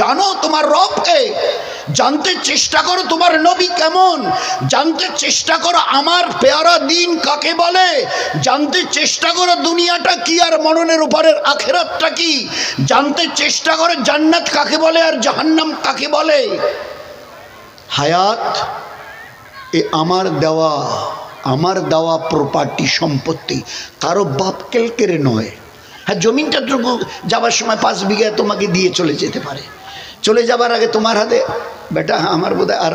জানো তোমার রবকে, জানতে চেষ্টা করো তোমার নবী কেমন, জানতে চেষ্টা করো আমার পেয়ারা দিন কাকে বলে, জানতে চেষ্টা করো দুনিয়াটা কি আর মরণের উপরের আখিরাতটা কি, জানতে চেষ্টা করো জান্নাত কাকে বলে আর জাহান্নাম কাকে বলে। হায়াত এ আমার দেওয়া প্রপার্টি, সম্পত্তি, কারো বাপ কেলকেরে নয়। হ্যাঁ, জমিনটা যাবার সময় 5 বিঘা তোমাকে দিয়ে চলে যেতে পারে, চলে যাবার আগে তোমার হাতে বেটা আমার বোধহয় আর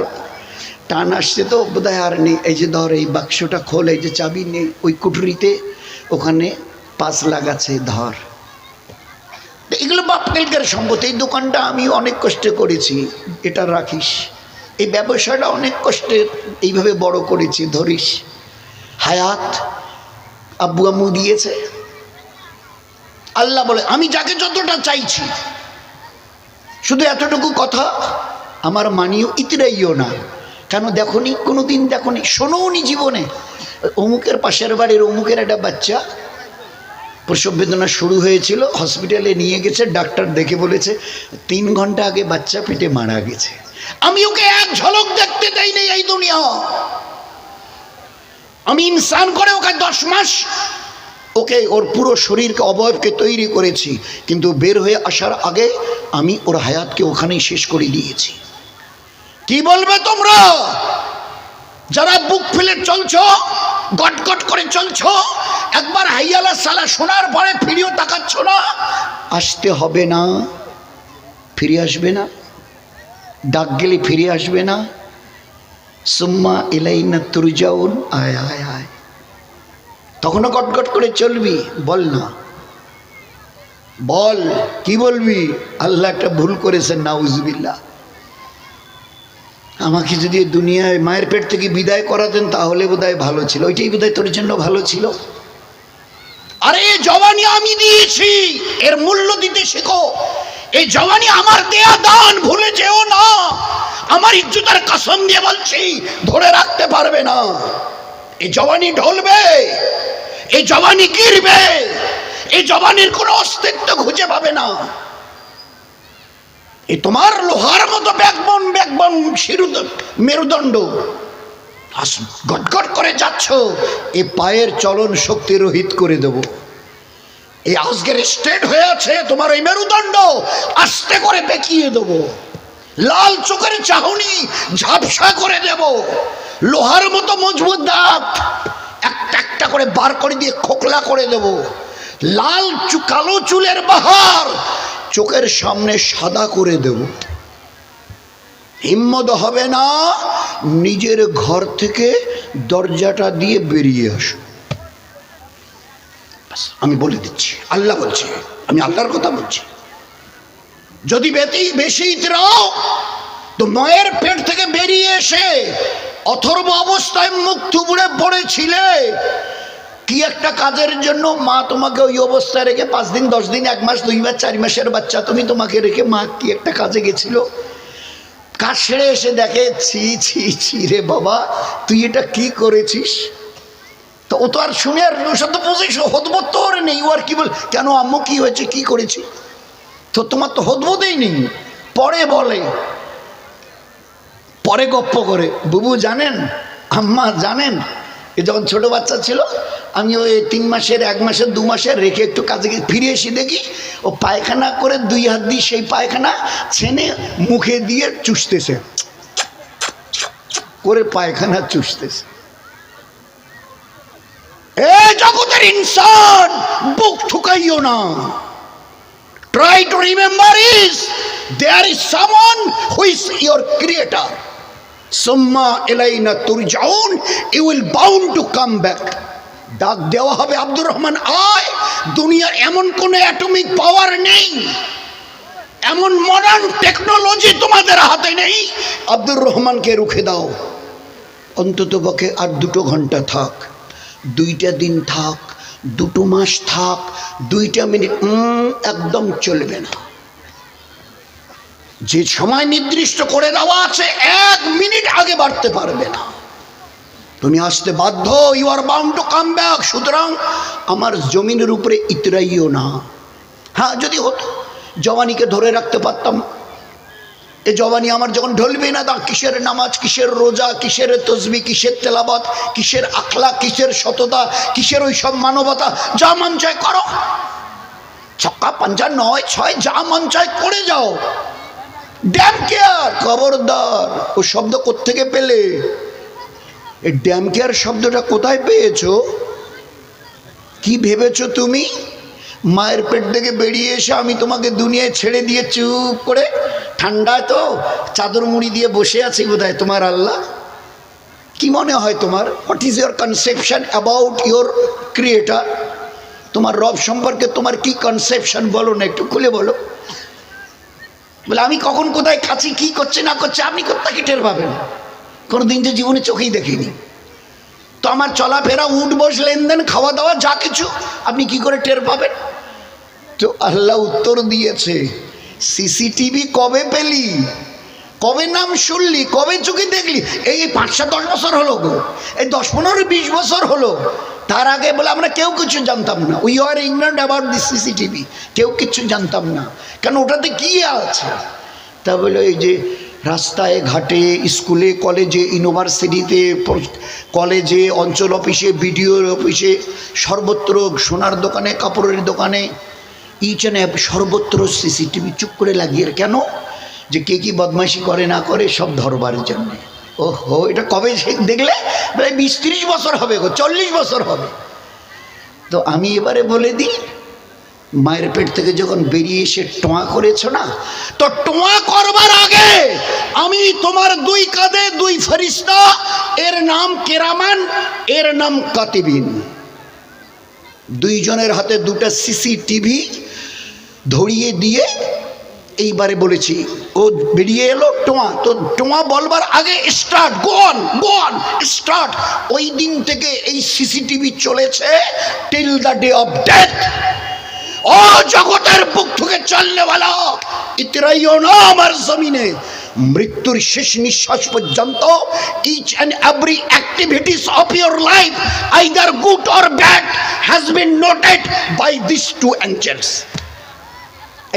টান আসছে তো বোধহয় আর নেই, এই যে ধর এই বাক্সটা খোল, এই যে চাবি নেই, ওই কুঠুরিতে ওখানে 5 লাখ আছে, ধর। এগুলো বাপ কেলকের সম্পত্তি। এই দোকানটা আমি অনেক কষ্টে করেছি, এটা রাখিস। এই ব্যবসাটা অনেক কষ্টে এইভাবে বড় করেছি, ধরিস। হায়াত আব্বু আম্মু দিয়েছে। আল্লাহ বলে আমি যাকে যতটা চাইছি, শুধু এতটুকু কথা আমার মানিও ইতরাইও না। কেন দেখনি, কোনোদিন দেখনি, শোনোনি জীবনে? অমুকের পাশের বাড়ির অমুকের একটা বাচ্চা প্রসব বেদনা শুরু হয়েছিল, হসপিটালে নিয়ে গেছে, ডাক্তার দেখে বলেছে 3 ঘন্টা আগে বাচ্চা পেটে মারা গেছে। আমি ওকে এক ঝলক দেখতে দেইনি এই দুনিয়া। আমি ইনসান করে ওকে 10 মাস ওকে ওর পুরো শরীরকে অবয়বকে তৈরি করেছি, কিন্তু বের হয়ে আসার আগে আমি ওর হায়াতকে ওখানেই শেষ করে দিয়েছি। কি বলবে তোমরা যারা বুক ফেলে চলছো, গটগট করে চলছো, একবার হাইয়ালা সালা শোনার পরে ফিরেও তাকাচ্ছ না? আসতে হবে না, ফিরে আসবে না, ডাক গেলে ফিরে আসবে না। সুম্মা ইলাইনা তুরজাউন, আয় আয় আয়, তখনও গটগট করে চলবি? বল না, বল কি বলবি? আল্লাহ একটা ভুল করেছেন, নাউজুবিল্লাহ। আমাকে যদি দুনিয়ায় মায়ের পেট থেকে বিদায় করাতেন তাহলে বোধহয় ভালো ছিল, ওইটাই বোধহয় তোর জন্য ভালো ছিল। আরে এই জওয়ানি আমি দিয়েছি, এর মূল্য দিতে শেখো। এই জওয়ানি আমার দেয়া দান, ভুলে যেও না। আমার ইজ্জতের কসম দিয়ে বলছি, ধরে রাখতে পারবে না। এই জওয়ানি ঢলবে, এই জওয়ানি গিরবে, এই জওয়ানির কোনো অস্তিত্ব খুঁজে পাবে না। এই তোমার লোহার মতো ব্যাকবোন মেরুদণ্ড গটগট করে যাচ্ছ, এই পায়ের চলন শক্তি রহিত করে দেব। এই আজকের স্ট্রেট হয়ে আছে তোমার এই মেরুদণ্ড, আস্তে করে বেঁকিয়ে দেব। লাল চোখের চাহনি ঝাপসা করে দেব। লোহার মতো মজবুত দাঁত একটা একটা করে বার করে দিয়ে খোকলা করে দেব। লাল কালো চুলের বাহার চোখের সামনে সাদা করে দেব। হিম্মত হবে না, নিজের ঘর থেকে দরজাটা দিয়ে বেরিয়ে আসো। আমি বলে দিচ্ছি, আল্লাহ বলছে, আমি আল্লাহর কথা বলছি। যদি বেশি ইতরাও তো মায়ের পেট থেকে বেরিয়ে এসে অথর্ব অবস্থায় মুখ থুবড়ে পড়েছিলে, কি একটা কাজের জন্য মা তোমাকে ওই অবস্থায় রেখে 5 দিন 10 দিন 1 মাস 2 মাস 4 মাসের বাচ্চা তোমাকে রেখে মা কি একটা কাজে গেছিল, কাজ সেরে এসে দেখে ছি ছি ছি রে বাবা তুই এটা কি করেছিস। তো ও তো আর শুনে আর ওসব তো বুঝিস, হদবোধ তো ওর নেই। ও আর কি বল, কেন আম্মু কি হয়েছে, কি করেছি, তো তোমার তো হদবোধই নেই। পরে বলে, পরে গপ্প করে, বুবু জানেন, আম্মা জানেন, এ যখন ছোট বাচ্চা ছিল আমি ওই 3 মাসের 1 মাসের 2 মাসের রেখে একটু কাজে ফিরে এসে দেখি ও পায়খানা করে 2 হাত দিয়ে সেই পায়খানা ছেনে মুখে দিয়ে চুষতেছে, করে পায়খানা চুষতেছে। এ জগতের ইনসান, বুক ঠুকাইও না। Try to remember is there is someone who is your creator. Summa ilayna turjaun, you will bound to come back. ডাক দেওয়া হবে, আব্দুর রহমান আয়। দুনিয়ার এমন কোন অ্যাটমিক পাওয়ার নেই, এমন মডার্ন টেকনোলজি তোমাদের হাতে নেই আব্দুর রহমানকে রুখে দাও। অন্তত পক্ষে আর 2 ঘন্টা থাক, 2টা দিন থাক, 2 মাস থাক, 2টা মিনিট একদম চলবে না। যে সময় নির্দিষ্ট করে দেওয়া আছে 1 মিনিট আগে বাড়তে পারবে না, তুমি আসতে বাধ্য। You are bound to come back. সুতরাং আমার জমিনের উপরে ইতরাইও না। হ্যাঁ, যদি হতো জওয়ানিকে ধরে রাখতে পারতাম, এ জবানি আমার যখন ঢলবে না, তা কিসের নামাজ, কিসের রোজা, কিসের তসবি, কিসের তেলাবাত, কিসের আখলা, কিসের সততা, কিসের ওই সব মানবতা। যা মন চায় করো, ছক্কা পাঞ্জা 9-6 যা মন চায় করে যাও, ড্যাম কেয়ার। খবরদার, ও শব্দ কোত্থেকে পেলে? এই ড্যাম কেয়ার শব্দটা কোথায় পেয়েছো? কি ভেবেছো তুমি? মায়ের পেট থেকে বেরিয়ে এসে আমি তোমাকে দুনিয়ায় ছেড়ে দিয়ে চুপ করে ঠান্ডায় তো চাদর মুড়ি দিয়ে বসে আছি বোধহয় তোমার আল্লাহ। কি মনে হয় তোমার? What is your conception about your creator? তোমার রব সম্পর্কে তোমার কি কনসেপশন বলো না, একটু খুলে বলো। বলে আমি কখন কোথায় খাচ্ছি, কি করছে না করছে আপনি কোথায় টের পাবেন? কোনোদিন যে জীবনে চোখেই দেখিনি। তো আমার চলাফেরা, উঠ বস, লেনদেন, খাওয়া দাওয়া যা কিছু আপনি কি করে টের পাবেন? তো আল্লাহ উত্তর দিয়েছে, সিসিটিভি কবে পেলি, কবে নাম শুনলি, কবে চোখে দেখলি? এই 5-10 বছর হলো গো, এই 10-15-20 বছর হলো। তার আগে বলে আমরা কেউ কিছু জানতাম না। We are ignorant about this CCTV. কেউ কিছু জানতাম না, কেন ওটাতে কি আছে? তা বলে এই যে রাস্তায় ঘাটে, স্কুলে, কলেজে, ইউনিভার্সিটিতে, কলেজে, অঞ্চল অফিসে, বিডিওর অফিসে, সর্বত্র, সোনার দোকানে, কাপড়ের দোকানে, ইচ অ্যান্ড সর্বত্র সিসিটিভি চুপ করে লাগিয়ে। কেন? যে কে কি বদমাইশি করে না করে সব ধরবারের জন্য। ওহো, এটা কবে দেখলে? 20-30 বছর হবে গো, 40 বছর হবে। তো আমি এবারে বলে দিই, মায়ের পেট থেকে যখন বেরিয়ে এসে টোয়া করেছো না, তো টোয়া করবার আগে আমি তোমার 2 কাঁধে 2 ফেরেশতা, এর নাম কেরামান, এর নাম কাতিবিন, 2 জনের হাতে 2টা সিসিটিভি ধরিয়ে দিয়ে এইবারে বলেছি, ও বেরিয়ে এলো টোয়া। তো টোয়া বলবার আগে স্টার্ট, গো অন স্টার্ট। ওই দিন থেকে এই সিসিটিভি চলেছে till the day of death. ও জগতের বুক থেকে চলনেওয়ালা, ইতরাইও না আমার জমিনে, মৃত্যুর শেষ নিঃশ্বাস পর্যন্ত each and every activities of your life, either good or bad, has been noted by this 2 angels.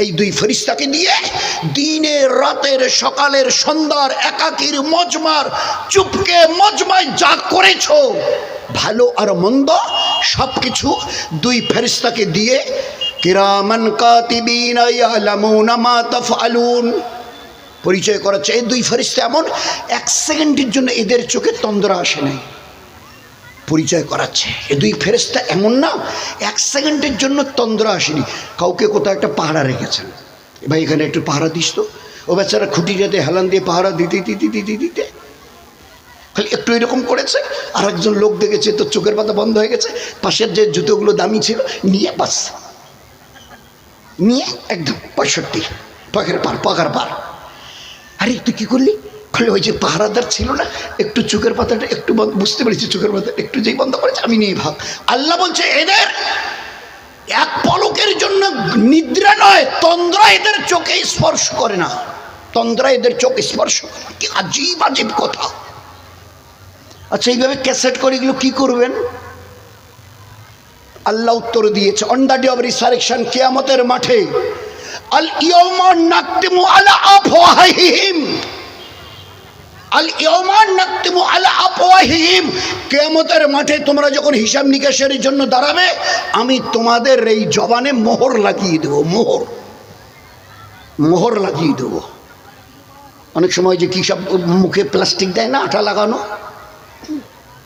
এই 2 ফেরেশতাকে দিয়ে দিনের, রাতের, সকালের, সন্ধ্যার, একাকির, মজমার, চুপকে, মজমায় যা করেছো, ভালো আর মন্দ সব কিছু 2 ফেরেশতাকে দিয়ে কিরামান কাতিবিনা ইয়ালামুনা মা তাফআলুন পরিচয় করাচ্ছে। এই 2 ফেরেশতা এমন 1 সেকেন্ডের জন্য এদের চোখে তন্দ্রা আসে নাই, পরিচয় করাচ্ছে। এই 2 ফেরেশতা এমন না 1 সেকেন্ডের জন্য তন্দ্রা আসেনি। কাউকে কোথাও একটা পাহারা রেখেছেন, ভাই এখানে একটু পাহারা দিস তো। ও বেচারা খুঁটিটাতে হেলান দিয়ে পাহারা দিতে দিতে খালি একটু এরকম করেছে। আর একজন লোক দেখেছে তো চোখের পাতা বন্ধ হয়ে গেছে, পাশের যে জুতোগুলো দামি ছিল নিয়ে বাস নিয়ে একদম 65 পাকার পার। আরে তুই কি করলি? ওই যে পাহারাদার ছিল না, একটু চোখের পাতাটা একটু বুঝতে পেরেছি, চোখের পাতা একটু যেই বন্ধ করেছে আমি নিয়ে ভাব। আল্লাহ বলছে এদের 1 পলকের জন্য নিদ্রা নয়, তন্দ্রা এদের চোখে স্পর্শ করে না, তন্দ্রা এদের চোখ স্পর্শ করে না। কি আজীব কথা। আচ্ছা, এইভাবে ক্যাসেট করে এগুলো কি করবেন? আল্লাহ উত্তর দিয়েছে, on the day of resurrection, কিয়ামতের মাঠে, আল ইয়াউমা নাকতিমু আলা আফওয়াহিহিম, আল ইয়াউমা নাকতিমু আলা আফওয়াহিহিম, কিয়ামতের মাঠে তোমরা যখন হিসাব নিকাশের জন্য দাঁড়াবে, আমি তোমাদের এই জবানে মোহর লাগিয়ে দেবো। মোহর লাগিয়ে দেবো। অনেক সময় যে কি সব মুখে প্লাস্টিক দেয় না, আঠা লাগানো,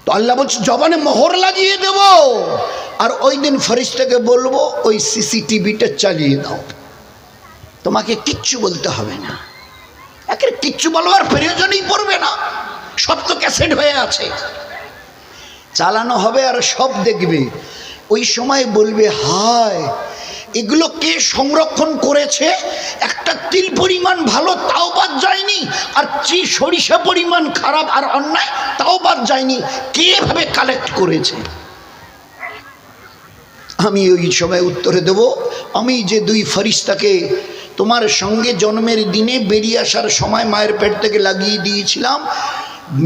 তো আল্লাহ বলছে জবানে মোহর লাগিয়ে দেব। আর ওই দিন ফেরেশতাকে বলবো ওই সিসিটিভিটা চালিয়ে দাও, তোমাকে কিচ্ছু বলতে হবে না, একের কিচ্ছু বলবার প্রয়োজনই পড়বে না, সব তো ক্যাসেট হয়ে আছে, চালানো হবে আর সব দেখবে। ওই সময় বলবে হায়, এগুলো কে সংরক্ষণ করেছে? একটা তিল পরিমাণ ভালো তাও বাদ যায়নি, আর সরিষা পরিমাণ খারাপ আর অন্যায় তাও বাদ যায়নি, কে এভাবে কালেক্ট করেছে? আমি ওই সময় উত্তরে দেব, আমি যে 2 ফেরেশতাকে তোমার সঙ্গে জন্মের দিনে বেরিয়ে আসার সময় মায়ের পেট থেকে লাগিয়ে দিয়েছিলাম,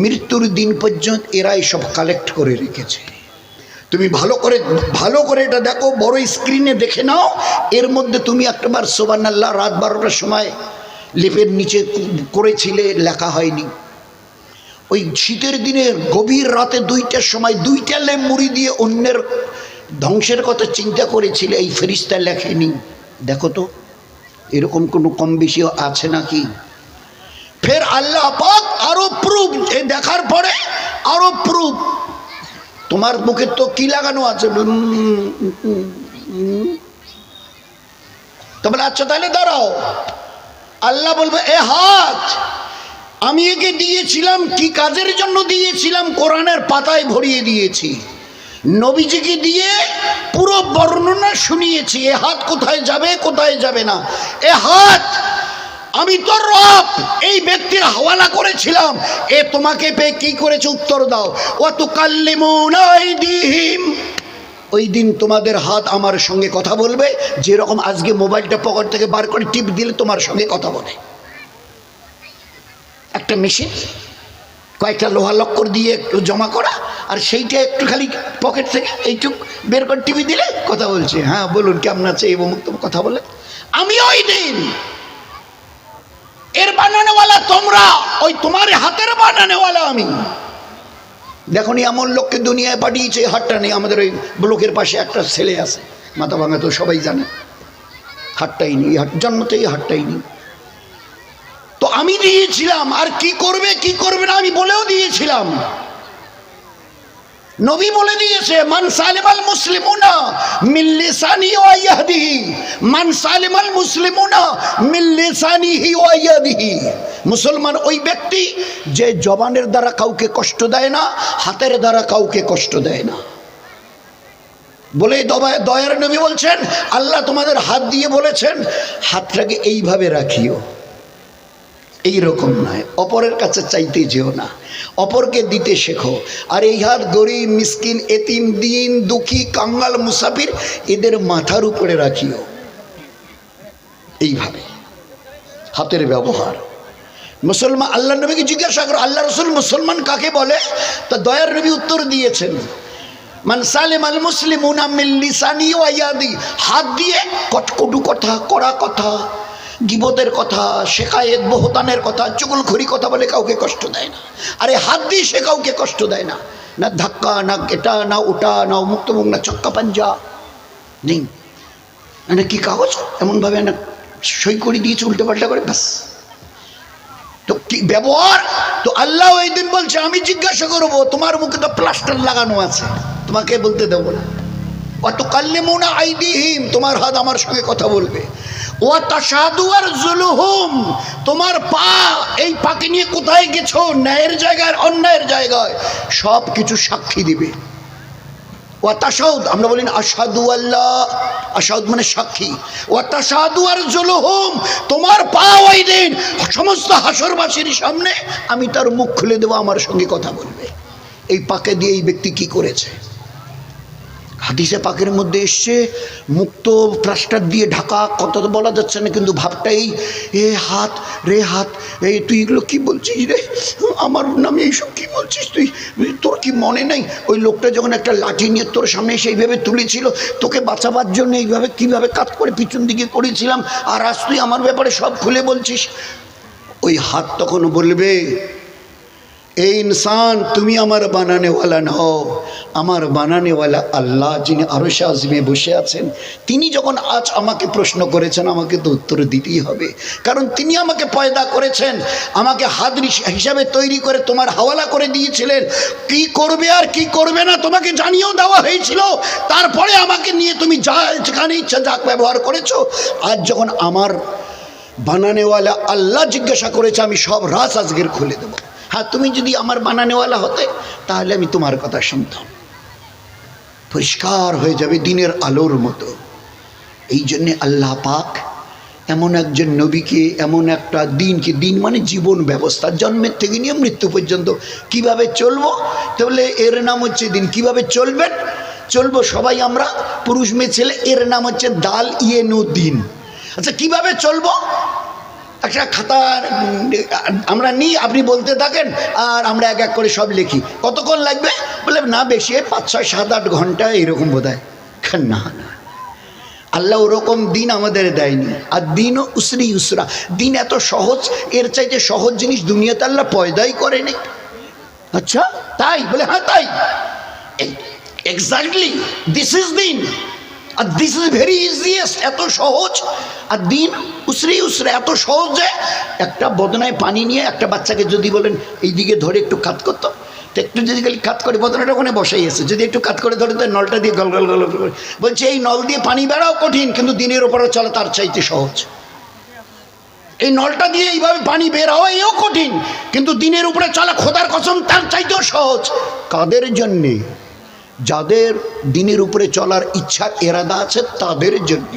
মৃত্যুর দিন পর্যন্ত এরাই সব কালেক্ট করে রেখেছে। তুমি ভালো করে এটা দেখো, বড় স্ক্রিনে দেখে নাও। এর মধ্যে তুমি একটাবার সুবহানাল্লাহ রাত 12টার সময় লেপের নিচে করেছিলে, লেখা হয়নি। ওই শীতের দিনে গভীর রাতে 2টার সময় 2টা লেপ মুড়ি দিয়ে অন্যের ধ্বংসের কথা চিন্তা করেছিলে, এই ফেরেশতা লেখেনি। দেখো তো এরকম কোনো কম বেশি আছে নাকি? ফের আল্লাহ পাক আরো প্রুফ, এই দেখার পরে আরো প্রুফ। তোমার মুখে তো কি লাগানো আছে? তাহলে আচ্ছা তাহলে দাঁড়াও, আল্লাহ বলবে এ হাত আমি একে দিয়েছিলাম, কি কাজের জন্য দিয়েছিলাম? কোরআনের পাতায় ভরিয়ে দিয়েছি, নবীজিকে দিয়ে পুরো বর্ণনা শুনিয়েছি। এ হাত কোথায় যাবে, কোথায় যাবে না। এ হাত আমি তো রব এই ব্যক্তির হাওয়ালা করেছিলাম, এ তোমাকে পেয়ে কি করেছে উত্তর দাও। ওয়া তুকাল্লিমুনা আইদিহিম, ওই দিন তোমাদের হাত আমার সঙ্গে কথা বলবে, যেরকম আজকে মোবাইলটা পকেট থেকে বার করে টিপ দিলে তোমার সঙ্গে কথা বলে। একটা মেশিন কয়েকটা লোহা লক্কর দিয়ে একটু জমা করা, আর সেইটা একটু খালি পকেট থেকে এইটুক বের করে টিভি দিলে কথা বলছে। হ্যাঁ বলুন কেমন আছে এই মুক্ত কথা বলে। আমি ওই দিন এর বানানোওয়ালা তোমরা, ওই তোমার হাতের বানানোওয়ালা আমি। দেখো নি এমন লোককে দুনিয়ায় পাঠিয়েছে, হাতটা নেই। আমাদের ওই ব্লকের পাশে একটা ছেলে আছে, মাথা ভাঙা, তো সবাই জানে, হাতটাই নেই, জন্মতেই হাতটাই নেই। তো আমি দিয়েছিলাম, আর কি করবে কি করবে না আমি বলেও দিয়েছিলাম। নবী বলে দিয়েছে মান সালিমাল মুসলিমুনা মিন লিসানিহি ওয়া ইয়াদিহি, মান সালিমাল মুসলিমুনা মিন লিসানিহি ওয়া ইয়াদিহি। মুসলমান ওই ব্যক্তি যে জবানের দ্বারা কাউকে কষ্ট দেয় না, হাতের দ্বারা কাউকে কষ্ট দেয় না। বলে দয়ার নবী বলছেন আল্লাহ তোমাদের হাত দিয়ে বলেছেন হাতটাকে এইভাবে রাখিও, এইরকম নয়, অপরের কাছে চাইতে যেও না, অপরকে দিতে শেখো। আর এই হাত গরিব মিসকিন এতিম দিন দুঃখী কাঙ্গাল মুসাফির এদের মাথার উপরে রাখিও। এইভাবে হাতের ব্যবহার। মুসলমান আল্লাহ নবীকে জিজ্ঞাসা করো আল্লাহ রসুল মুসলমান কাকে বলে? তা দয়ার নবী উত্তর দিয়েছেন মান সালিমাল মুসলিমুনা মিন লিসানিহি ওয়া ইয়াদিহি, হাত দিয়ে কটকটু কথা, কড়া কথা, গিবতের কথা, শেখায়েত বহতানের কথা, চুগলখড়ি কথা বলে কাউকে কষ্ট দেয় না। আরে হাত দিয়ে সে কাউকে কষ্ট দেয় না, না ধাক্কা, না এটা, না ওটা, না মুক্তমুখ, না চক্কা পাঞ্জা নেই। না কি কাগজ এমনভাবে না সই করে দিয়েছে উল্টে পাল্টা করে, ব্যাস। তো কি ব্যবহার? তো আল্লাহ ওই দিন বলছে আমি জিজ্ঞাসা করবো তোমার মুখে তো প্লাস্টার লাগানো আছে, তোমাকে বলতে দেবো না। ওয়া তুকাল্লিমুনা আইদিহিম, তোমার হাত আমার সঙ্গে কথা বলবে। ওয়া তাশহাদু আরজুলুহুম, তোমার পা, এই পাকে নিয়ে কোথায় গেছো, ন্যায়ের জায়গায় অন্যায়ের জায়গায়, সব কিছু সাক্ষী দিবে। ওয়া তাশহাদ, আমরা বলি না আশহাদু আল্লাহ, আশহাদ মানে সাক্ষী। ওয়া তাশহাদু আরজুলুহুম, তোমার পা ওই দিন সমস্ত হাসরবাসীর সামনে আমি তার মুখ খুলে দেবো, আমার সঙ্গে কথা বলবে। এই পাকে দিয়ে এই ব্যক্তি কি করেছে। হাদিসে পাকের মধ্যে এসছে মুক্ত প্লাস্টার দিয়ে ঢাকা, কত বলা যাচ্ছে না, কিন্তু ভাবটাই এ হাত রে হাত, এই তুই এগুলো কী বলছিস রে, আমার নামে এইসব কী বলছিস তুই, তোর কি মনে নেই ওই লোকটা যখন একটা লাঠি নিয়ে তোর সামনে সেইভাবে তুলেছিল, তোকে বাঁচাবার জন্য এইভাবে কীভাবে কাত করে পিছন দিকে করেছিলাম, আর আজ তুই আমার ব্যাপারে সব খুলে বলছিস। ওই হাত তখন বলবে এই ইনসান তুমি আমার বানানেওয়ালা নও, আমার বানানেওয়ালা আল্লাহ, যিনি আরশে আযমে বসে আছেন। তিনি যখন আজ আমাকে প্রশ্ন করেছেন আমাকে তো উত্তর দিতেই হবে, কারণ তিনি আমাকে পয়দা করেছেন, আমাকে হাত হিসাবে তৈরি করে তোমার হাওয়ালা করে দিয়েছিলেন। কি করবে আর কি করবে না তোমাকে জানিয়েও দেওয়া হয়েছিল, তারপরে আমাকে নিয়ে তুমি যা যেখানে ইচ্ছা যা ব্যবহার করেছো। আজ যখন আমার বানানেওয়ালা আল্লাহ জিজ্ঞাসা করেছে আমি সব রাজ আজকের খুলে দেবো। হ্যাঁ তুমি যদি আমার বানানেওয়ালা হতে তাহলে আমি তোমার কথা শুনতাম, পরিষ্কার হয়ে যাবে দিনের আলোর মতো। এই জন্যে আল্লাহ পাক এমন একজন নবীকে, এমন একটা দিনকে, দিন মানে জীবন ব্যবস্থা, জন্মের থেকে নিয়ে মৃত্যু পর্যন্ত কিভাবে চলবো, তাহলে এর নাম হচ্ছে দিন। কিভাবে চলবেন, চলবো সবাই আমরা পুরুষ মেয়ে ছেলে, এর নাম হচ্ছে দাল ইয়ে নো দিন। আচ্ছা কিভাবে চলবো, একটা খাতা আমরা নিই, আপনি বলতে থাকেন আর আমরা এক এক করে সব লিখি। কতক্ষণ লাগবে বলে না বেশি 5, 6, 7, 8 ঘন্টা এরকম বোধ হয়। না না, আল্লাহ ওরকম দিন আমাদের দেয়নি। আর দিনও উসরি ইউসরা, দিন এত সহজ, এর চাইতে সহজ জিনিস দুনিয়াতে আল্লাহ পয়দাই করেনি। আচ্ছা তাই? বলে হ্যাঁ তাই, এক্স্যাক্টলি দিস ইজ দিন, আর দিস ইজ ভেরি ইজিয়েস্ট, এত সহজ। আর দিন উসরি উসরা, এত সহজ যে একটা বদনায় পানি নিয়ে একটা বাচ্চাকে যদি বলেন এইদিকে ধরে একটু কাত করতো, তো একটু যদি কাত করে, বদনাটা ওখানে বসাই আছে, যদি একটু কাত করে ধরে তো নলটা দিয়ে গল গল গল করে বলছে এই নল দিয়ে পানি বেড়াও কঠিন, কিন্তু দিনের ওপরে চলে তার চাইতে সহজ। এই নলটা দিয়ে এইভাবে পানি বের হওয়া এও কঠিন, কিন্তু দিনের উপরে চলা খোদার কসম তার চাইতেও সহজ। কাদের জন্যে? যাদের দিনের উপরে চলার ইচ্ছা এরাদা আছে তাদের জন্য।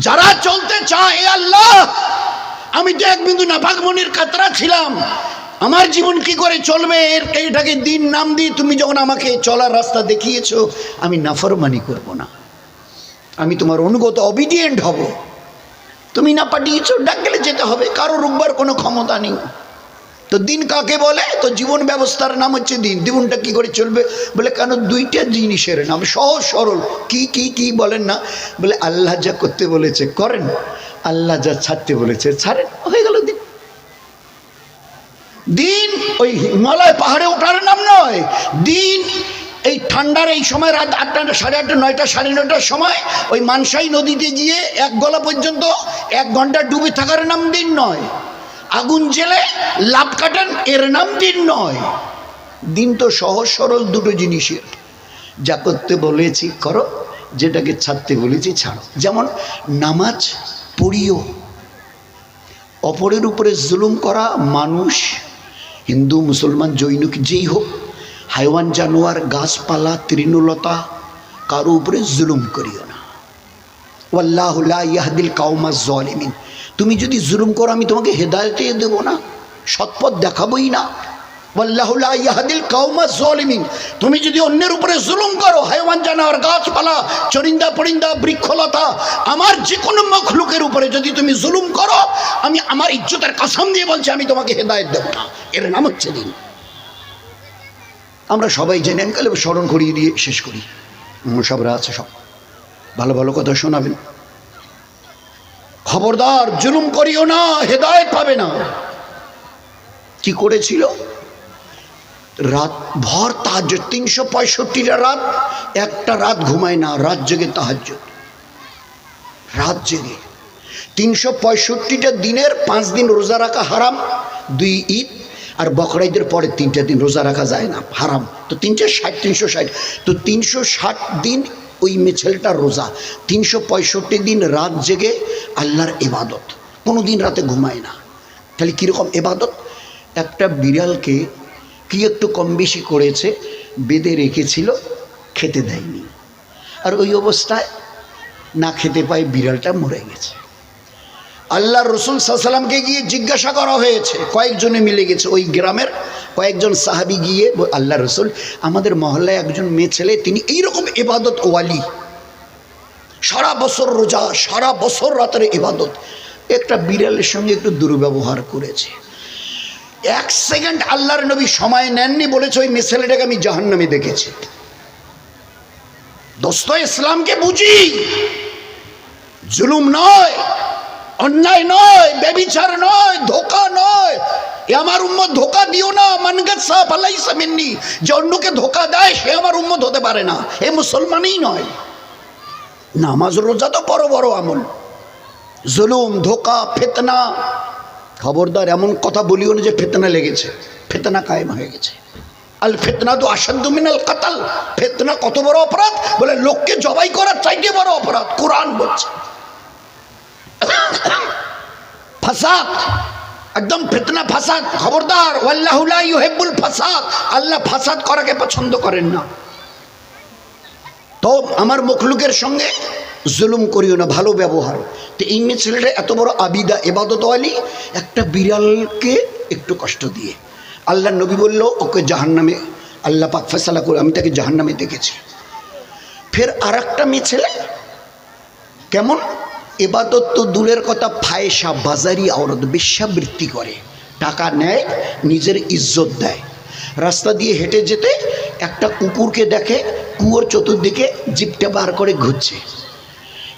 যারা চলতে চায় আল্লাহ আমি তো এক বিন্দু নাপাক মনির কাতরা ছিলাম, আমার জীবন কি করে চলবে, এইটাকে দিন নাম দিই। তুমি যখন আমাকে চলার রাস্তা দেখিয়েছো, আমি নাফরমানি করব না, আমি তোমার অনুগত অবিডিয়েন্ট হব। তুমি না পাঠিয়েছো, ডাক গেলে যেতে হবে, কারো রুকবার কোনো ক্ষমতা নেই। তো দিন কাকে বলে? তো জীবন ব্যবস্থার নাম হচ্ছে দিন। জীবনটা কি করে চলবে? বলে কেন? দুইটা জিনিসের নাম, সহজ সরল। কি কি কি বলেন না? বলে আল্লাহ যা করতে বলেছে করেন, আল্লাহ যা ছাড়তে বলেছে ছাড়েন, হয়ে গেল দিন। দিন ওই হিমালয় পাহাড়ে ওঠার নাম নয়। দিন এই ঠান্ডার এই সময় রাত 8টা, 8:30, 9টা, 9:30টার সময় ওই মানসাই নদীতে গিয়ে এক গলা পর্যন্ত 1 ঘন্টা ডুবে থাকার নাম দিন নয়। আগুন জেলে লাভ কাটান, এর নাম দিন নয়। দিন তো সহজ সরল দুটো জিনিসের, যা করতে বলেছি করো, যেটাকে ছাড়তে বলেছি ছাড়ো। যেমন নামাজ পড়িও, অপরের উপরে জুলুম করা, মানুষ হিন্দু মুসলমান জৈনিক যেই হোক, হাইওয়ান জানোয়ার গাছপালা তৃণলতা, কারো উপরে জুলুম করিও না। ওয়াল্লাহু লা ইয়াহদিল কাওমাজ জালিমিন, তুমি যদি জুলুম করো আমি তোমাকে হেদায়েতে দেব না, সৎপথ দেখাবই না। ওয়াল্লাহু লা ইয়াহদিল কাওমাজ জালিমিন, তুমি যদি অন্যের উপরে জুলুম করো, হাইওয়ান জানোয়ার গাছপালা চরিন্দা পরিন্দা বৃক্ষলতা, আমার যে কোনো মখলুকের উপরে যদি তুমি জুলুম করো, আমি আমার ইজ্জতের কসম দিয়ে বলছি আমি তোমাকে হেদায়েত দেব না। এর নাম হচ্ছে দিন। আমরা সবাই জেনে, আমি কালে স্মরণ করিয়ে দিয়ে শেষ করি, সবরা আছে, সব ভালো ভালো কথা শোনাবেন। খবরদার জুলুম করিও না, হেদায়েত পাবে না। কি করেছিল? রাত ভর তাহাজ্জুদ, 365টা রাত, একটা রাত ঘুমায় না, রাত জেগে তাহাজ্জুদ, রাত জেগে। 365টা দিনের 5 দিন রোজা রাখা হারাম, 2 ঈদ আর বকরা ঈদের পরে 3টা দিন রোজা রাখা যায় না, হারাম। তো 360 তো 360 দিন ওই ছেলেটার রোজা, 365 দিন রাত জেগে আল্লাহর ইবাদত, কোনো দিন রাতে ঘুমায় না। তাহলে কীরকম ইবাদত? একটা বিড়ালকে কি একটু কম বেশি করেছে, বেঁধে রেখেছিল, খেতে দেয়নি, আর ওই অবস্থায় না খেতে পায় বিড়ালটা মরে গেছে। আল্লাহ রসুল সাল্লাল্লাহু আলাইহি ওয়াসাল্লামকে গিয়ে জিজ্ঞাসা করা হয়েছে, কয়েকজনে মিলে গেছে, ওই গ্রামের কয়েকজন সাহাবি গিয়ে, আল্লাহ রসুল আমাদের মহল্লায় একজন মেয়ে ছেলে, তিনি এইরকম ইবাদত ওয়ালি, সারা বছর রোজা, সারা বছর রাতের ইবাদত, একটা বিড়ালের সঙ্গে একটু দুর্ব্যবহার করেছে। 1 সেকেন্ড আল্লাহর নবী সময় নেননি, বলেছে ওই মেয়ে ছেলেটাকে আমি জাহান্নামে দেখেছি। দোস্ত, ইসলামকে বুঝি, জুলুম নয়, অন্যায় নয়, ব্যভিচার নয়, ধোঁকা নয়। এ আমার উম্মত ধোঁকা দিও না। মান গাসা ফালাইসা মিন্নি, যে অন্যকে ধোঁকা দেয় সে আমার উম্মত হতে পারে না, এ মুসলমানই নয়। নামাজ রোজা তো বড় বড় আমল, জুলুম, ধোঁকা, ফিতনা, খবরদার এমন কথা বলিও না যে ফিতনা লেগেছে, ফিতনা কায়েম হয়ে গেছে। আল ফিতনা তো আসাদ্দু মিনাল কাতাল, ফিতনা কত বড় অপরাধ? বলে লোককে জবাই করার চাইতে বড় অপরাধ, কোরআন বলছে। ফাসাদ, একদম ফিতনা ফাসাদ, খবরদার। ওয়াল্লাহু লা ইউহিব্বুল ফাসাদ, আল্লাহ ফাসাদ করাকে পছন্দ করেন না। তো আমার মখলুকের সঙ্গে জুলুম করিও না, ভালো ব্যবহার। তো এই মেয়ে ছেলেটা এত বড় আবিদা ইবাদতওয়ালি, একটা বিড়ালকে একটু কষ্ট দিয়ে আল্লাহ নবী বলল ওকে জাহান্নামে, আল্লাহ পাক ফয়সালা করে, আমি তাকে জাহান্নামে দেখেছি। ফের আর একটা মেয়ে ছেলে কেমন ইবাদত তো দূরের কথা, ফায়সা বাজারি আওরত, বেশ্যাবৃত্তি করে, টাকা নেয়, নিজের ইজ্জত দেয়। রাস্তা দিয়ে হেঁটে যেতে একটা কুকুরকে দেখে, কুয়োর চতুর্দিকে জিপটা বার করে ঘুরছে।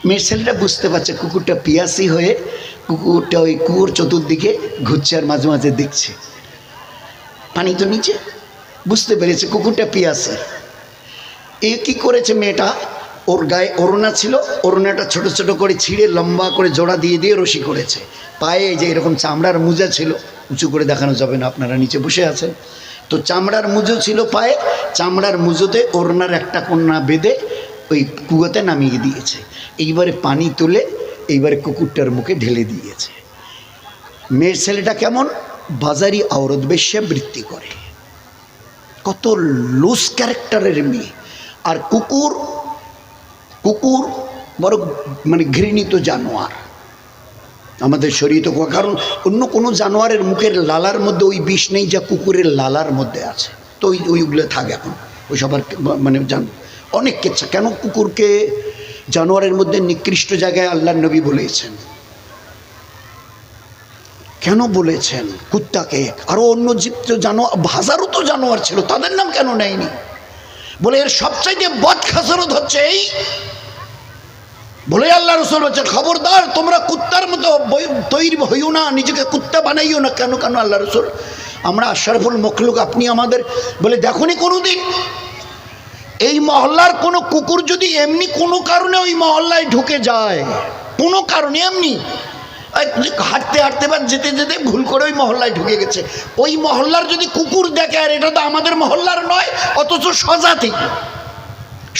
মেয়ের ছেলেটা বুঝতে পারছে কুকুরটা পিয়াসি হয়ে কুকুরটা ওই কুয়োর চতুর্দিকে ঘুরছে আর মাঝে মাঝে দেখছে। পানি তো নিচে, বুঝতে পেরেছে কুকুরটা পিয়াসি। এ কি করেছে মেয়েটা, ওর গায়ে ওড়না ছিল, ওড়নাটা ছোট ছোট করে ছিঁড়ে লম্বা করে জোড়া দিয়ে দিয়ে রশি করেছে। পায়ে যে এরকম চামড়ার মোজা ছিল, উঁচু করে দেখানো যাবে না, আপনারা নিচে বসে আছেন তো, চামড়ার মুজো ছিল পায়ে, চামড়ার মুজোতে ওড়নার একটা কন্যা বেঁধে ওই কুয়োতে নামিয়ে দিয়েছে। এইবারে পানি তুলে এইবারে কুকুরটার মুখে ঢেলে দিয়েছে। মেয়ের ছেলেটা কেমন, বাজারি আওরত বেশ্যা বৃত্তি করে, কত লুজ ক্যারেক্টারের মেয়ে। আর কুকুর কুকুর বড় মানে ঘৃণিত জানোয়ার আমাদের শরীয়তে, কারণ অন্য কোনো জানোয়ারের মুখের লালার মধ্যে ওই বিষ নেই যা কুকুরের লালার মধ্যে আছে। তো ওইগুলো থাকে এখন ওই সবার মানে অনেক কেচ্ছা। কেন কুকুরকে জানোয়ারের মধ্যে নিকৃষ্ট জায়গায় আল্লাহর নবী বলেছেন, কেন বলেছেন? কুত্তাকে আরো অন্য জীব তো জানোয়ার, হাজারো তো জানোয়ার ছিল, তাদের নাম কেন নেয়নি? বলে এর সবচাইতে বদ খাসরত হচ্ছে এই, বলে আল্লাহ রসুল বলছেন খবরদার তোমরা কুত্তার মতো তৈরি হইও না, নিজেকে কুত্তা বানাইও না। কেন কেন আল্লাহ রসুল? আমরা আশরাফুল মখলুক, আপনি আমাদের বলে দেখুনি কোনোদিন এই মহল্লার কোনো কুকুর যদি এমনি কোনো কারণে ওই মহল্লায় ঢুকে যায়, কোনো কারণে এমনি হাঁটতে হাঁটতে বা যেতে যেতে ভুল করে ওই মহল্লায় ঢুকে গেছে, ওই মহল্লার যদি কুকুর দেখে আর এটা তো আমাদের মহল্লার নয়, অথচ স্বজাতি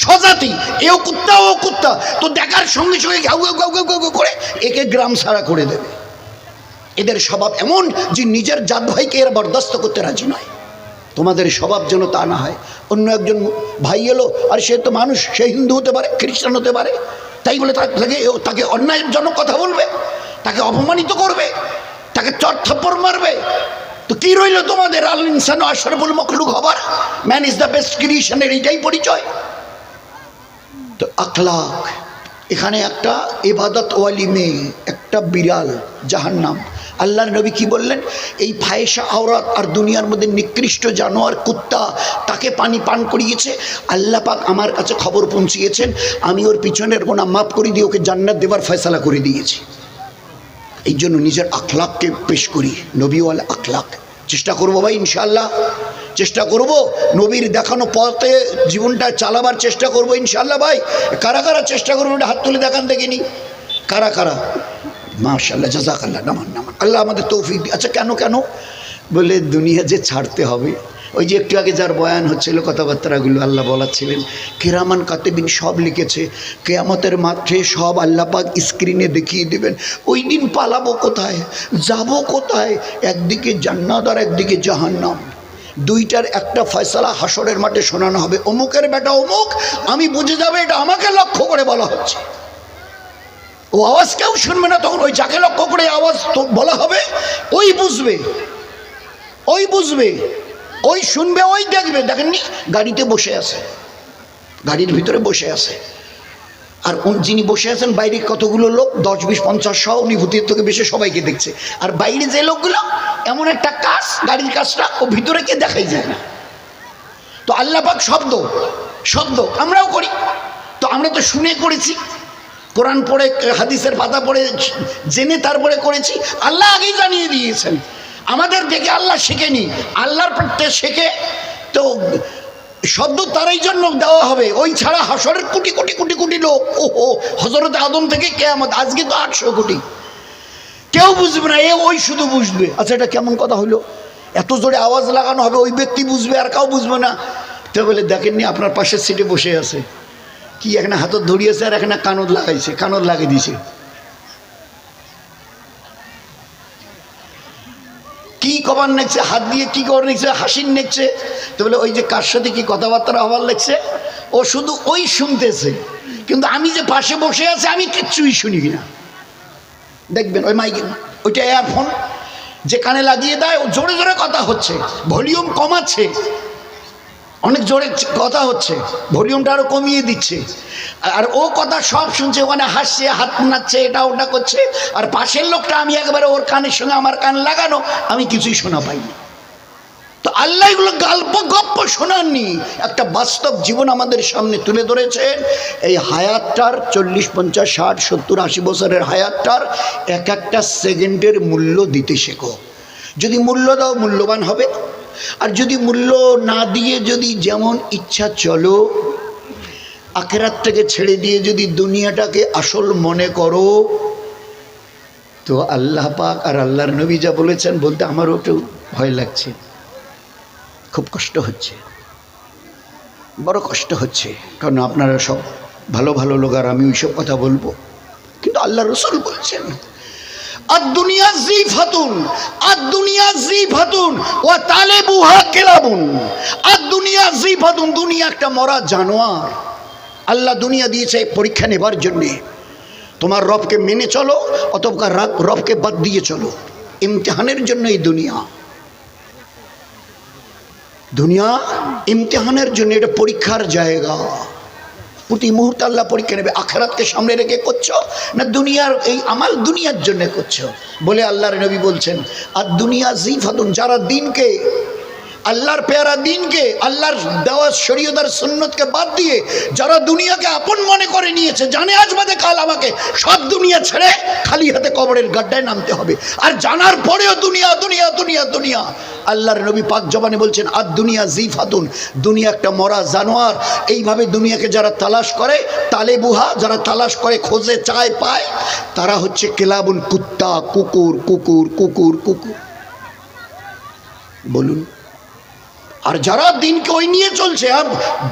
স্বজাতি, এও কুত্তা ও কুত্তা, তো দেখার সঙ্গে সঙ্গে ঘাউ ঘাউ ঘাউ ঘাউ ঘাউ করে একে গ্রাম ছাড়া করে দেবে। এদের স্বভাব এমন যে নিজের জাত ভাইকে এরা বরদাস্ত করতে রাজি নয়। তোমাদের স্বভাব যেন তা না হয়। অন্য একজন ভাই এলো আর সে তো মানুষ, সে হিন্দু হতে পারে, খ্রিস্টান হতে পারে, তাই বলে তাকে অন্যায়জনক কথা বলবে, তাকে অপমানিত করবে, তাকে চট থাপ্পড় মারবে, তো কি রইল তোমাদের? আল ইনসানু আশরাফুল মখলুক হবার, ম্যান ইজ দ্য বেস্ট ক্রিয়েশনের এইটাই পরিচয়। তো আখলাক, এখানে একটা ইবাদত ওয়ালি মেয়ে, একটা বিড়াল জাহান্নাম। আল্লাহর নবী কি বললেন? এই ফায়েশা আওরাত আর দুনিয়ার মধ্যে নিকৃষ্ট জানোয়ার কুত্তা, তাকে পানি পান করিয়েছে। আল্লাহ পাক আমার কাছে খবর পৌঁছিয়েছেন, আমি ওর পিছনের গোনা মাফ করে দিয়ে ওকে জান্নাত দেবার ফয়সালা করে দিয়েছি। এই জন্য নিজের আখলাককে পেশ করি, নবীওয়ালা আখলাক। চেষ্টা করবো ভাই ইনশাআল্লাহ, চেষ্টা করব নবীর দেখানো পথে জীবনটা চালাবার চেষ্টা করব ইনশাআল্লাহ। ভাই কারা কারা চেষ্টা করবো এটা হাত তুলে দেখান দেখিনি, কারা কারা? মাশাআল্লাহ, জাযাকাল্লাহ, নামান নামান, আল্লাহ আমাদের তৌফিক। আচ্ছা কেন কেন বলে দুনিয়া যে ছাড়তে হবে, ওই যে একটু আগে যার বয়ান হচ্ছিল কথাবার্তাগুলো আল্লাহ বলাচ্ছিলেন, কিরামান কাতিবিন সব লিখেছে, কিয়ামতের মাঠে সব আল্লাহ পাক স্ক্রিনে দেখিয়ে দেবেন। ওই দিন পালাবো কোথায়, যাব কোথায়? একদিকে জান্নাত আর একদিকে জাহান্নাম, দুইটার একটা ফয়সালা হাসরের মাঠে শোনানো হবে। অমুকের বেটা অমুক, আমি বুঝে যাবে এটা আমাকে লক্ষ্য করে বলা হচ্ছে। ও আওয়াজ কেউ শুনবে না, তখন ওই যাকে লক্ষ্য করে আওয়াজ বলা হবে ওই বুঝবে, ওই বুঝবে, ওই শুনবে, ওই দেখবে। দেখেননি গাড়িতে বসে আছে, গাড়ির ভিতরে বসে আছে, আর যিনি বসে আছেন বাইরে কতগুলো লোক, 10, 20, 50 সহ, উনি ভূতের থেকে বেশি সবাইকে দেখছে। আর বাইরে যে লোকগুলো এমন একটা কাজ, গাড়ির কাজটা ও ভিতরে কে দেখাই যায় না। তো আল্লাহ পাক শব্দ শব্দ আমরাও করি, তো আমরা তো শুনে করেছি, কোরআন পড়ে হাদিসের পাতা পড়ে জেনে তারপরে করেছি। আল্লাহ আগেই জানিয়ে দিয়েছেন, আমাদের দেখে আল্লাহ শেখেনি, আল্লাহর প্রত্যে শেখে। তো শব্দ তারই জন্য দেওয়া হবে, ওই ছাড়া হাসরের কোটি কোটি কোটি কোটি লোক, ওহো হযরত আদম থেকে কিয়ামত, আজকে তো 800 কোটি, কেউ বুঝবে না, ওই শুধু বুঝবে। আচ্ছা এটা কেমন কথা হলো? এত জোরে আওয়াজ লাগানো হবে, ওই ব্যক্তি বুঝবে আর কাউ বুঝবে না। তো বলে দেখেননি আপনার পাশের সিটে বসে আছে, কি এখানে হাতত ধরিয়েছে আর এখানে কানত লাগাইছে, কানত লাগিয়ে দিয়েছে, কি কবার নেছে, হাত দিয়ে কি কবার নেছে, হাসির নেছে। তো বলে ওই যে কার সাথে কি কথাবার্তা হওয়ার লাগছে, ও শুধু ওই শুনতেছে, কিন্তু আমি যে পাশে বসে আছে আমি কিচ্ছুই শুনি না। দেখবেন ওই মাইক, ওইটা এয়ারফোন যে কানে লাগিয়ে দেয়, ও জোরে জোরে কথা হচ্ছে, ভলিউম কমাচ্ছে, অনেক জোরে কথা হচ্ছে, ভলিউমটা আরো কমিয়ে দিচ্ছে, আর ও কথা সব শুনছে, ওখানে হাসছে, হাত নাচছে, এটা ওটা করছে। আর পাশের লোকটা, আমি একবারে ওর কানের সঙ্গে আমার কান লাগানো, আমি কিছুই শোনা পাইনি। তো আল্লাহ এগুলো গল্প গপ্প শোনাননি, একটা বাস্তব জীবন আমাদের সামনে তুলে ধরেছেন। এই হায়াতটার 40, 50, 60, 70, 80 বছরের হায়াতটার এক একটা সেকেন্ডের মূল্য দিতে শেখো। যদি মূল্য দাও মূল্যবান হবে, আর যদি মূল্য না দিয়ে যদি যেমন ইচ্ছা চলো, আখিরাত থেকে ছেড়ে দিয়ে যদি দুনিয়াটাকে আসল মনে করো, তো আল্লাহ পাক আর আল্লাহর নবী যা বলেছেন বলতে আমারও একটু ভয় লাগছে, খুব কষ্ট হচ্ছে, বড় কষ্ট হচ্ছে। কারণ আপনারা সব ভালো ভালো লোক, আর আমি ওইসব কথা বলবো, কিন্তু আল্লাহ রসুল বলছেন আর দুনিয়া জিফাতুন, আর দুনিয়া জিফাতুন ওয়া তালেবুহা কিলাবুন। আর দুনিয়া জিফাতুন, দুনিয়া একটা মরা জানোয়ার। আল্লাহ দুনিয়া দিয়েছে পরীক্ষা নেবার জন্যে। তোমার রবকে মেনে চলো অথবা রবকে বাদ দিয়ে চলো, ইমতিহানের জন্য এই দুনিয়া। দুনিয়া ইমতিহানের জন্য, এটা পরীক্ষার জায়গা। প্রতি মুহূর্তে আল্লাহ পরীক্ষা নেবে। আখিরাতকে সামনে রেখে করছো না দুনিয়ার এই আমাল দুনিয়ার জন্য করছো? বলে আল্লাহর নবী বলছেন আর দুনিয়া জিফাতুন, যারা দিনকে, আল্লাহর পেয়ারা দিনকে, আল্লাহর দেওয়া শরীয়তের সুন্নতকে বাদ দিয়ে যারা দুনিয়াকে আপন মনে করে নিয়েছে, জানে আজ বাদে কাল আমাকে সব দুনিয়া ছেড়ে খালি হাতে কবরের গাড্ডায় নামতে হবে, আর জানার পরেও দুনিয়া দুনিয়া দুনিয়া দুনিয়া। আল্লাহর নবী পাক জবানে বলছেন আর দুনিয়া জিফাতুন, দুনিয়া একটা মরা জানোয়ার। এইভাবে দুনিয়াকে যারা তালাশ করে, তালেবুহা, যারা তালাশ করে, খোঁজে, চায়, পায়, তারা হচ্ছে কেলাবুন, কুত্তা, কুকুর, কুকুর, কুকুর, কুকুর। বলুন, আর যারা দিনকে ওই নিয়ে চলছে, আর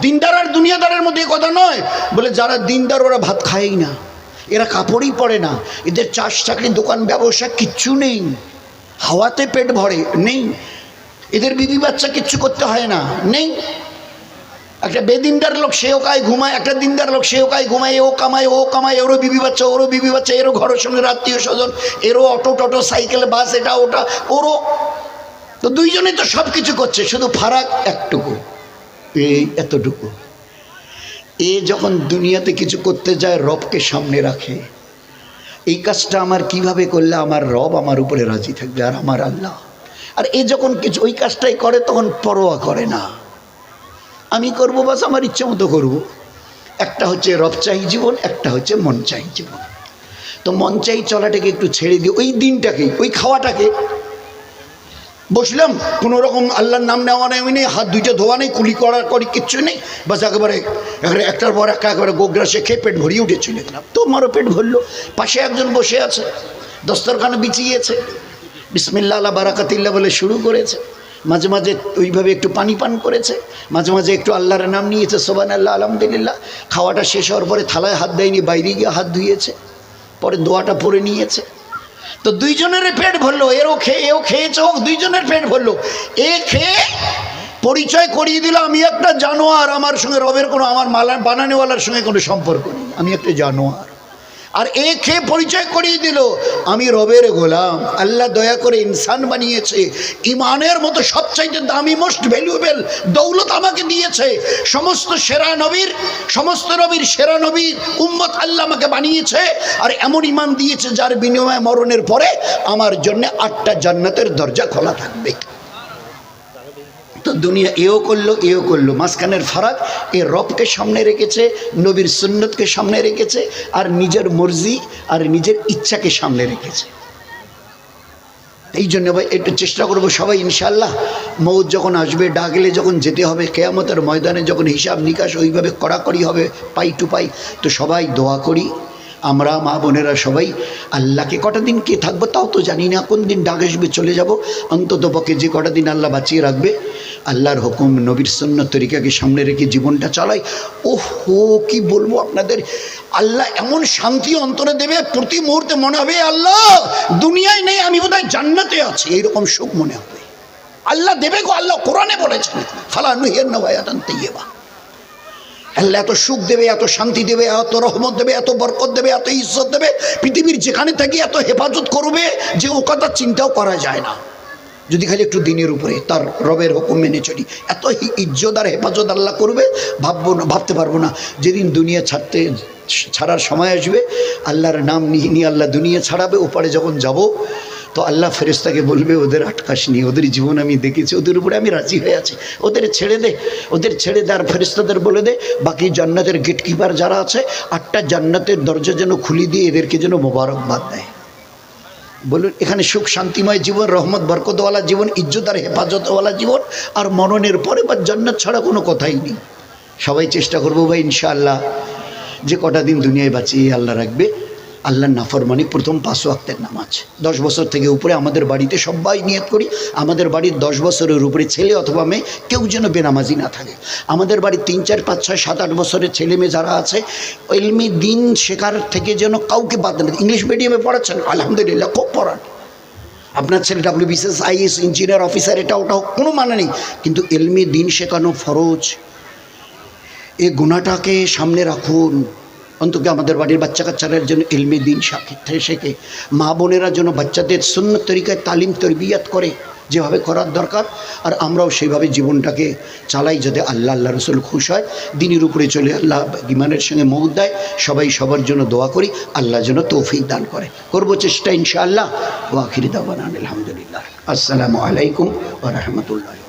দিনদার আর দুনিয়াদারের মধ্যে কথা নয়, বলে যারা দিনদার ওরা ভাত খায়ই না, এরা কাপড়ই পরে না, এদের চাষ চাকরি দোকান ব্যবসা কিচ্ছু নেই, হাওয়াতে পেট ভরে নেই, এদের বিবি বাচ্চা কিচ্ছু করতে হয় না, নেই। একটা বেদিনদার লোক সেও কায় ঘুমায়, একটা দিনদার লোক সেও কায় ঘুমায়, ও কামায় ও কামায়, ওরও বিবি বাচ্চা, ওরও বিবি বাচ্চা, এরও ঘরের সঙ্গে আত্মীয় স্বজন, এরও অটো টটো সাইকেল বাস এটা ওটা ওরও। তো দুইজনেই তো সব কিছু করছে, শুধু ফারাক একটুকু, এই এতটুকু। এ যখন দুনিয়াতে কিছু করতে যায় রবকে সামনে রাখে, এই কাজটা আমার কিভাবে করলে আমার রব আমার উপরে রাজি থাকবে আর আমার আল্লাহ। আর এ যখন কিছু ওই কাজটাই করে তখন পরোয়া করে না, আমি করবো বাস আমার ইচ্ছা মতো করবো। একটা হচ্ছে রব চাই জীবন, একটা হচ্ছে মন চাই জীবন। তো মন চাই চলাটাকে একটু ছেড়ে দিই, ওই দিনটাকে, ওই খাওয়াটাকে। বসলাম কোনো রকম আল্লাহর নাম নেওয়া নেই, নেই হাত দুইটা ধোয়া নেই, কুলি করা করি কিচ্ছু নেই, বাস একেবারে একটার পর একটা একেবারে গোগ্রাসে খেয়ে পেট ভরিয়ে উঠে চলে গেলাম। তো আমারও পেট ভরলো, পাশে একজন বসে আছে, দস্তরখানা বিছিয়েছে, বিসমিল্লাহ আল্লাহ বারাকাতিল্লাহ বলে শুরু করেছে, মাঝে মাঝে ওইভাবে একটু পানি পান করেছে, মাঝে মাঝে একটু আল্লাহর নাম নিয়েছে, সুবহানাল্লাহ আলহামদুলিল্লাহ। খাওয়াটা শেষ হওয়ার পরে থালায় হাত দেয়নি, বাইরে গিয়ে হাত ধুয়েছে, পরে দোয়াটা পরে নিয়েছে। তো দুইজনের পেট ভরলো, এরও খেয়ে এও খেয়েছে, ও দুইজনের পেট ভরলো। এ খেয়ে পরিচয় করিয়ে দিল আমি একটা জানোয়ার, আমার সঙ্গে রবের কোনো, আমার বানানেওয়ালার সঙ্গে কোনো সম্পর্ক নেই, আমি একটা জানোয়ার। আর এ খেয়ে পরিচয় করিয়ে দিল আমি রবের গোলাম। আল্লাহ দয়া করে ইনসান বানিয়েছে, ইমানের মতো সবচাইতে দামি মোস্ট ভ্যালুয়েবল দৌলত আমাকে দিয়েছে। সমস্ত সেরা নবীর, সমস্ত নবীর সেরা নবীর উম্মত আল্লাহ আমাকে বানিয়েছে, আর এমন ইমান দিয়েছে যার বিনিময়ে মরণের পরে আমার জন্য 8টা জান্নাতের দরজা খোলা থাকবে। তো দুনিয়া এও করলো এও করলো, মাঝখানের ফারাক এ রবকে সামনে রেখেছে, নবীর সুন্নতকে সামনে রেখেছে, আর নিজের মর্জি আর নিজের ইচ্ছাকে সামনে রেখেছে। এই জন্য ভাই একটু চেষ্টা করবো সবাই ইনশাআল্লাহ, মৌত যখন আসবে, ডাকলে যখন যেতে হবে, কিয়ামতের ময়দানে যখন হিসাব নিকাশ ওইভাবে কড়াকড়ি হবে পাই টু পাই, তো সবাই দোয়া করি আমরা মা বোনেরা সবাই আল্লাহকে, কটা দিন কে থাকবো তাও তো জানি না, কোন দিন ডাক আসবে চলে যাব, অন্তত পক্ষে যে কটা দিন আল্লাহ বাঁচিয়ে রাখবে, আল্লাহর হুকুম নবীর সুন্নাত তরিকাকে সামনে রেখে জীবনটা চালাই। ওহো কি বলবো আপনাদের, আল্লাহ এমন শান্তি অন্তরে দেবে, প্রতি মুহূর্তে মনে হবে আল্লাহ দুনিয়ায় নেই, আমি বোধহয় জান্নাতে আছি, এইরকম সুখ মনে হবে। আল্লাহ দেবে গো, আল্লাহ কোরআনে বলেছেন ফালা নুহিয়ান্না বায়াতান তাইয়্যিবা। আল্লাহ এত সুখ দেবে, এত শান্তি দেবে, এত রহমত দেবে, এত বরকত দেবে, এত ইজ্জত দেবে, পৃথিবীর যেখানে থাকি এত হেফাজত করবে যে ও কথা চিন্তাও করা যায় না, যদি খালি একটু দিনের উপরে তার রবের হুকুম মেনে চলি। এত ইজ্জত আর হেফাজত আল্লাহ করবে ভাববো না, ভাবতে পারবো না। যেদিন দুনিয়া ছাড়ার সময় আসবে, আল্লাহর নাম নিয়ে নিয়ে আল্লাহ দুনিয়া ছাড়াবে, ওপারে যখন যাব তো আল্লাহ ফেরেশতাকে বলবে ওদের আটকাসনি, ওদের জীবন আমি দেখেছি, ওদের উপরে আমি রাজি হয়ে আছি, ওদের ছেড়ে দে, ওদের ছেড়ে দে। আর ফেরেশতাদের বলে দে বাকি জান্নাতের গেটকিপার যারা আছে 8টা জান্নাতের দরজা যেন খুলি দিয়ে এদেরকে যেন মোবারকবাদ দেয়। বলুন, এখানে সুখ শান্তিময় জীবন, রহমত বরকতওয়ালা জীবন, ইজ্জত আর হেফাজতওয়ালা জীবন, আর মরণের পরে বা জান্নাত ছাড়া কোনো কথাই নেই। সবাই চেষ্টা করবো ভাই ইনশাআল্লাহ যে কটা দিন দুনিয়ায় বাঁচিয়ে আল্লাহ রাখবে, আল্লাহর নাফরমানি প্রথম 5 ওয়াক্তের নামাজ। 10 বছর থেকে উপরে আমাদের বাড়িতে সবাই নিয়ত করি, আমাদের বাড়ির 10 বছরের উপরে ছেলে অথবা মেয়ে কেউ যেন বেনামাজি না থাকে। আমাদের বাড়ির 3, 4, 5, 6, 7, 8 বছরের ছেলে মেয়ে যারা আছে ইলমি দিন শেখার থেকে যেন কাউকে বাদ না। ইংলিশ মিডিয়ামে পড়াচ্ছেন, আলহামদুলিল্লাহ খুব পড়ান, আপনার ছেলে WBCS IAS ইঞ্জিনিয়ার অফিসার এটা ওটাও কোনো মানে নেই, কিন্তু ইলমি দিন শেখানো ফরজ। এই গুনাহটাকে সামনে রাখুন। অন্তত আমাদের বাড়ির বাচ্চা কাচ্চাদের জন্য ইলমি দিন শেখে, মা বোনেরা যেন বাচ্চাদের সুন্নত তরিকায় তালিম তরবিয়াত করে যেভাবে করার দরকার, আর আমরাও সেইভাবে জীবনটাকে চালাই যাতে আল্লাহ রসুল খুশ হয়, দিনের উপরে চলে আল্লাহ ইমানের সঙ্গে মৌত দেয়। সবাই সবার জন্য দোয়া করি, আল্লাহ যেন তৌফিক দান করে, করবো চেষ্টা ইনশাআল্লাহ। ওয়া আখিরি দাওয়ানা আলহামদুলিল্লাহ। আসসালামু আলাইকুম ওয়া রাহমাতুল্লাহ।